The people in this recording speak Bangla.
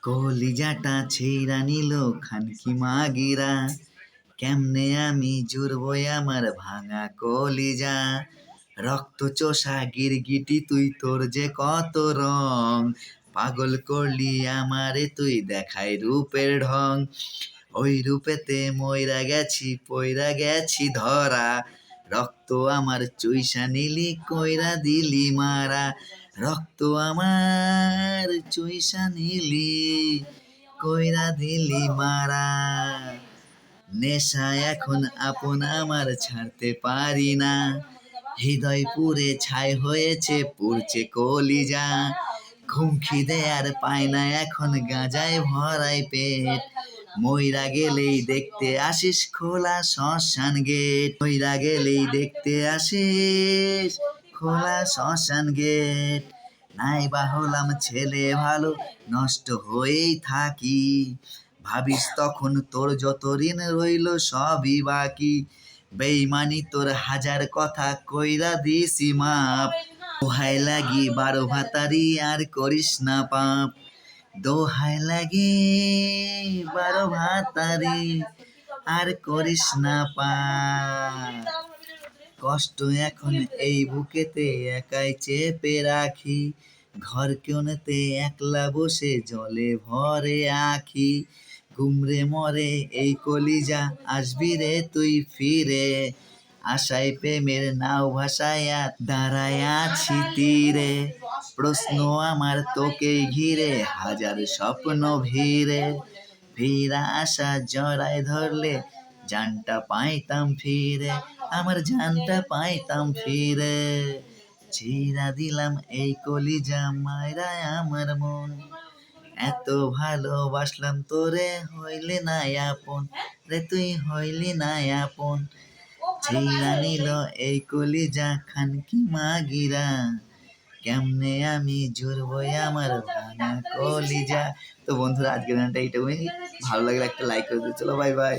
কলিজাটা ছেইড়া নিল খানকি মাগিরা, কেমনে আমি জুড়বো আমার ভাঙা কলিজা। রক্ত চোষা গিরগিটি তুই, তোর যে কত রং, পাগল করলি আমারে তুই দেখাই রূপের ঢং। ওই রূপেতে মইরা গেছি পইরা গেছি ধরা, রক্ত আমার চুইসা নিলি কইরা দিলি মারা। রক্ত আমার চুইসা নিলি কইরা দিলি মারা। নেশা এখন আপন আমার ছাড়তে পারি না, হৃদয় পুড়ে ছাই হয়েছে পুড়ছে কলিজা। ঘুম খিদে আর পায় না এখন, গাঁজায় ভরাই পেট, মইরা গেলেই দেখতে আসিস খোলা শ্মশান গেট। মইরা গেলেই দেখতে আসিস খোলা শ্মশান গেট। নাই বা হলাম ছেলে ভালো, নষ্ট হয়েই থাকি, ভাবিস তখন তোর যত ঋণ রইল সবই বাকি। বেইমানি তোর হাজার কথা কইরা দিছি মাপ, দোহাই লাগি 12 ভাতারি আর করিস না পাপ। দোহাই লাগি 12 ভাতারি আর করিস না পাপ। কষ্ট এখন এই বুকেতে একাই চেপে রাখি, ঘর কোণেতে একলা বসে জলে ভরে আখি। গুমরে মরে এই কলিজা আসবি রে তুই ফিরে, আশায় প্রেমের নাও ভাসায়া দাঁড়ায় আছি তীরে। প্রশ্ন আমার তোকে ঘিরে, হাজার স্বপ্ন ভিড়ে, ফিরা আশা জড়ায় ধরলে জানটা পাইতাম ফিরে, আমার জানটা পাইতাম ফিরে। ছিড়া দিলাম এই কলিজা মাইরা আমার মন, এত ভালোবাসলাম তোরে হইলি না আপন রে, তুই হইলি না আপন। ছিড়া নিল এই কলিজা খানকি মাগিরা, কেমনে আমি জুড়বো আমার ভাঙা কলিজা। তো বন্ধুরা, আজকের গানটা এইটুকুই। ভালো লাগলে একটা লাইক করে দিও। চলো, বাই বাই।